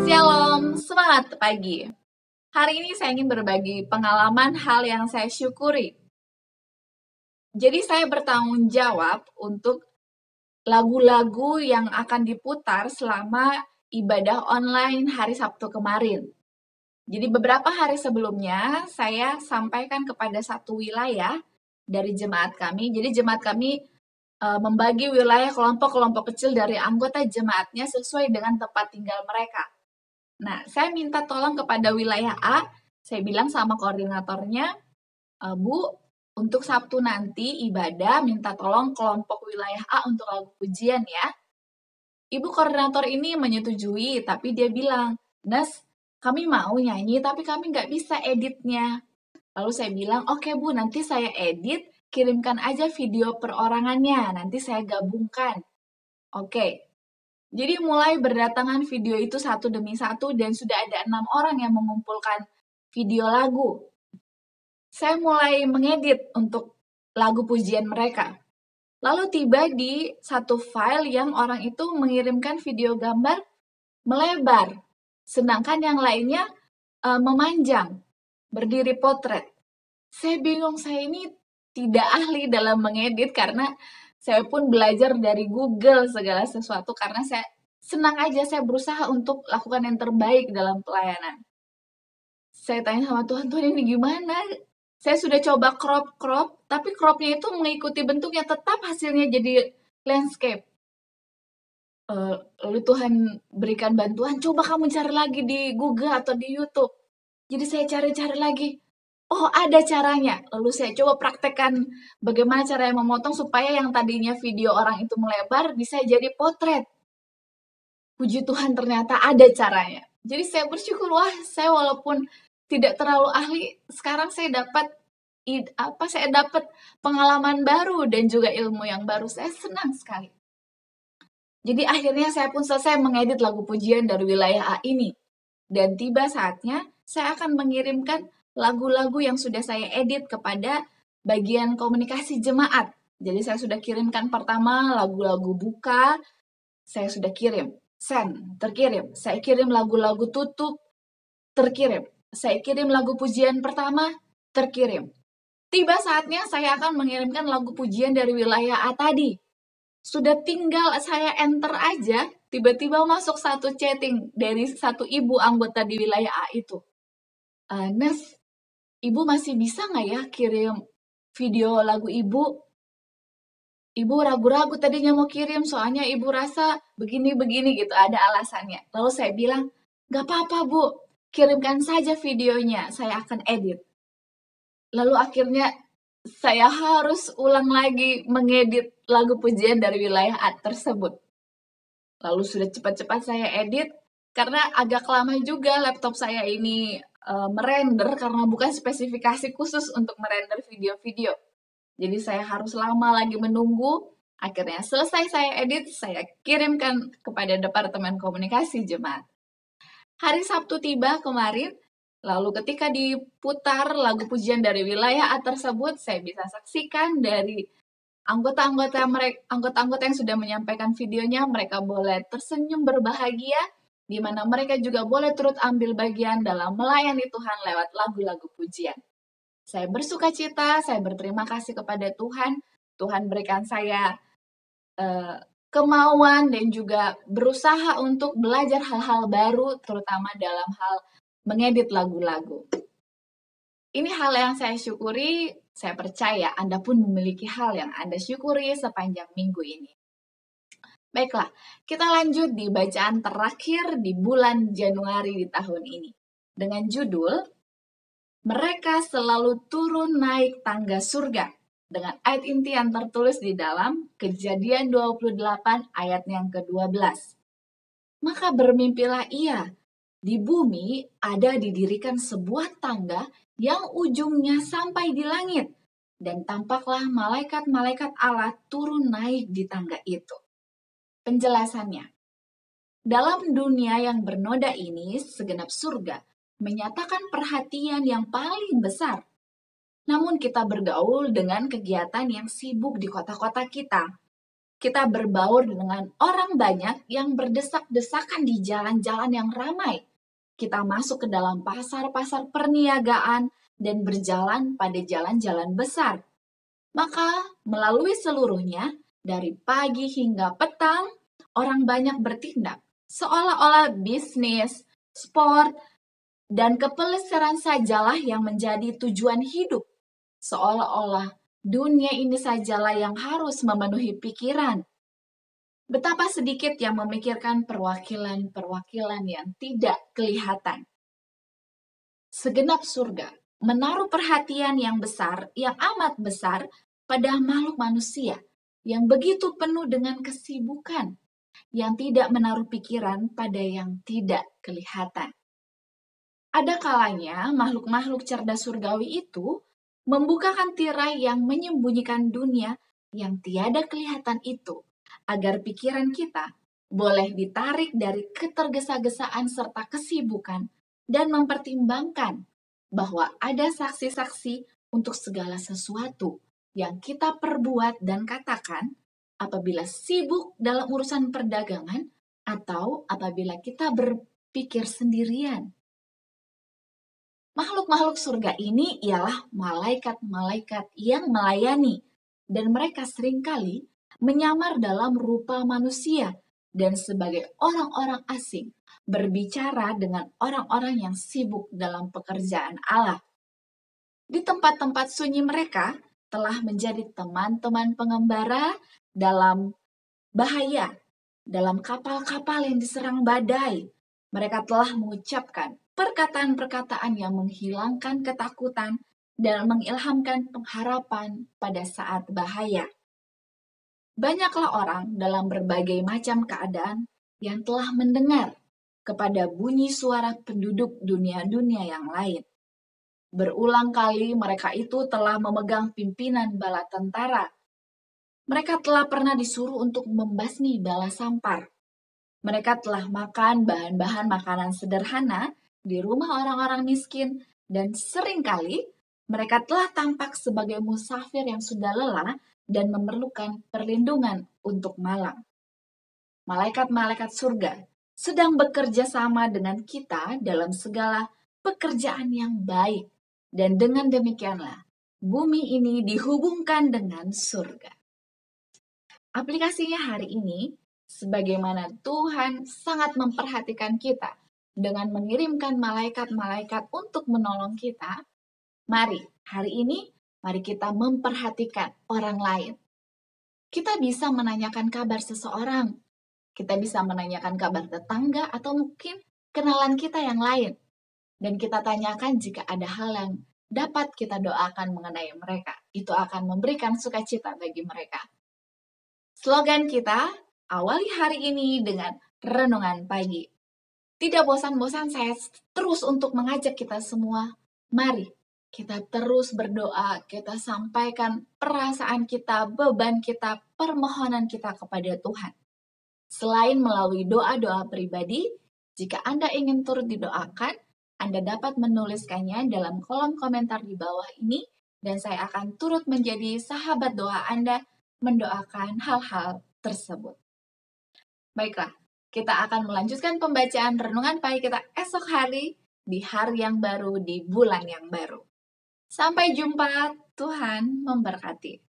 Shalom, semangat pagi. Hari ini saya ingin berbagi pengalaman hal yang saya syukuri. Jadi saya bertanggung jawab untuk lagu-lagu yang akan diputar selama ibadah online hari Sabtu kemarin. Jadi beberapa hari sebelumnya saya sampaikan kepada satu wilayah dari jemaat kami. Jadi jemaat kami membagi wilayah kelompok-kelompok kecil dari anggota jemaatnya sesuai dengan tempat tinggal mereka. Nah, saya minta tolong kepada wilayah A, saya bilang sama koordinatornya, Bu, untuk Sabtu nanti ibadah minta tolong kelompok wilayah A untuk lagu pujian ya. Ibu koordinator ini menyetujui, tapi dia bilang, Nes, kami mau nyanyi tapi kami nggak bisa editnya. Lalu saya bilang, oke Bu, nanti saya edit, kirimkan aja video perorangannya, nanti saya gabungkan. Oke. Jadi mulai berdatangan video itu satu demi satu dan sudah ada 6 orang yang mengumpulkan video lagu. Saya mulai mengedit untuk lagu pujian mereka. Lalu tiba di satu file yang orang itu mengirimkan video gambar melebar. Sedangkan yang lainnya memanjang, berdiri potret. Saya bingung, saya ini tidak ahli dalam mengedit karena saya pun belajar dari Google segala sesuatu karena saya senang aja, saya berusaha untuk lakukan yang terbaik dalam pelayanan. Saya tanya sama Tuhan, Tuhan ini gimana? Saya sudah coba crop, tapi cropnya itu mengikuti bentuknya, tetap hasilnya jadi landscape. Lalu Tuhan berikan bantuan, coba kamu cari lagi di Google atau di YouTube. Jadi saya cari-cari lagi. Oh, ada caranya. Lalu saya coba praktekkan bagaimana cara memotong supaya yang tadinya video orang itu melebar bisa jadi potret. Puji Tuhan ternyata ada caranya. Jadi saya bersyukur, wah saya walaupun tidak terlalu ahli, sekarang saya dapat pengalaman baru dan juga ilmu yang baru. Saya senang sekali. Jadi akhirnya saya pun selesai mengedit lagu pujian dari wilayah A ini. Dan tiba saatnya saya akan mengirimkan lagu-lagu yang sudah saya edit kepada bagian komunikasi jemaat. Jadi saya sudah kirimkan pertama lagu-lagu buka, saya sudah kirim. Send, terkirim. Saya kirim lagu-lagu tutup, terkirim. Saya kirim lagu pujian pertama, terkirim. Tiba saatnya saya akan mengirimkan lagu pujian dari wilayah A tadi. Sudah tinggal saya enter aja, tiba-tiba masuk satu chatting dari satu ibu anggota di wilayah A itu. Nes, ibu masih bisa nggak ya kirim video lagu ibu? Ibu ragu-ragu tadinya mau kirim, soalnya ibu rasa begini-begini gitu, ada alasannya. Lalu saya bilang, gak apa-apa Bu, kirimkan saja videonya, saya akan edit. Lalu akhirnya saya harus ulang lagi mengedit lagu pujian dari wilayah A tersebut. Lalu sudah cepat-cepat saya edit, karena agak lama juga laptop saya ini merender, karena bukan spesifikasi khusus untuk merender video-video. Jadi saya harus lama lagi menunggu, akhirnya selesai saya edit, saya kirimkan kepada Departemen Komunikasi Jemaat. Hari Sabtu tiba kemarin, lalu ketika diputar lagu pujian dari wilayah A tersebut, saya bisa saksikan dari anggota-anggota yang sudah menyampaikan videonya, mereka boleh tersenyum berbahagia, di mana mereka juga boleh turut ambil bagian dalam melayani Tuhan lewat lagu-lagu pujian. Saya bersuka cita, saya berterima kasih kepada Tuhan. Tuhan berikan saya kemauan dan juga berusaha untuk belajar hal-hal baru, terutama dalam hal mengedit lagu-lagu. Ini hal yang saya syukuri, saya percaya Anda pun memiliki hal yang Anda syukuri sepanjang minggu ini. Baiklah, kita lanjut di bacaan terakhir di bulan Januari di tahun ini. Dengan judul, mereka selalu turun naik tangga surga, dengan ayat inti yang tertulis di dalam Kejadian 28 ayat yang ke-12. Maka bermimpilah ia, di bumi ada didirikan sebuah tangga yang ujungnya sampai di langit, dan tampaklah malaikat-malaikat Allah turun naik di tangga itu. Penjelasannya, dalam dunia yang bernoda ini, segenap surga menyatakan perhatian yang paling besar. Namun kita bergaul dengan kegiatan yang sibuk di kota-kota kita. kita berbaur dengan orang banyak yang berdesak-desakan di jalan-jalan yang ramai. Kita masuk ke dalam pasar-pasar perniagaan dan berjalan pada jalan-jalan besar. Maka melalui seluruhnya, dari pagi hingga petang, orang banyak bertindak seolah-olah bisnis, sport, dan kepeleseran sajalah yang menjadi tujuan hidup. Seolah-olah dunia ini sajalah yang harus memenuhi pikiran. Betapa sedikit yang memikirkan perwakilan-perwakilan yang tidak kelihatan. Segenap surga menaruh perhatian yang besar, yang amat besar pada makhluk manusia yang begitu penuh dengan kesibukan, yang tidak menaruh pikiran pada yang tidak kelihatan. Ada kalanya makhluk-makhluk cerdas surgawi itu membukakan tirai yang menyembunyikan dunia yang tiada kelihatan itu, agar pikiran kita boleh ditarik dari ketergesa-gesaan serta kesibukan dan mempertimbangkan bahwa ada saksi-saksi untuk segala sesuatu yang kita perbuat dan katakan apabila sibuk dalam urusan perdagangan atau apabila kita berpikir sendirian. Makhluk-makhluk surga ini ialah malaikat-malaikat yang melayani, dan mereka seringkali menyamar dalam rupa manusia dan sebagai orang-orang asing berbicara dengan orang-orang yang sibuk dalam pekerjaan Allah. Di tempat-tempat sunyi mereka telah menjadi teman-teman pengembara dalam bahaya, dalam kapal-kapal yang diserang badai. Mereka telah mengucapkan perkataan-perkataan yang menghilangkan ketakutan dan mengilhamkan pengharapan pada saat bahaya. Banyaklah orang dalam berbagai macam keadaan yang telah mendengar kepada bunyi suara penduduk dunia-dunia yang lain. Berulang kali mereka itu telah memegang pimpinan bala tentara. Mereka telah pernah disuruh untuk membasmi bala sampar. Mereka telah makan bahan-bahan makanan sederhana di rumah orang-orang miskin, dan seringkali mereka telah tampak sebagai musafir yang sudah lelah dan memerlukan perlindungan untuk malam. Malaikat-malaikat surga sedang bekerja sama dengan kita dalam segala pekerjaan yang baik, dan dengan demikianlah bumi ini dihubungkan dengan surga. Aplikasinya hari ini, sebagaimana Tuhan sangat memperhatikan kita dengan mengirimkan malaikat-malaikat untuk menolong kita, mari hari ini, mari kita memperhatikan orang lain. Kita bisa menanyakan kabar seseorang, kita bisa menanyakan kabar tetangga atau mungkin kenalan kita yang lain. Dan kita tanyakan jika ada hal yang dapat kita doakan mengenai mereka. Itu akan memberikan sukacita bagi mereka. Slogan kita, awali hari ini dengan renungan pagi. Tidak bosan-bosan saya terus untuk mengajak kita semua, mari kita terus berdoa, kita sampaikan perasaan kita, beban kita, permohonan kita kepada Tuhan. Selain melalui doa-doa pribadi, jika Anda ingin turut didoakan, Anda dapat menuliskannya dalam kolom komentar di bawah ini, dan saya akan turut menjadi sahabat doa Anda mendoakan hal-hal tersebut. Baiklah, kita akan melanjutkan pembacaan renungan pagi kita esok hari, di hari yang baru, di bulan yang baru. Sampai jumpa, Tuhan memberkati.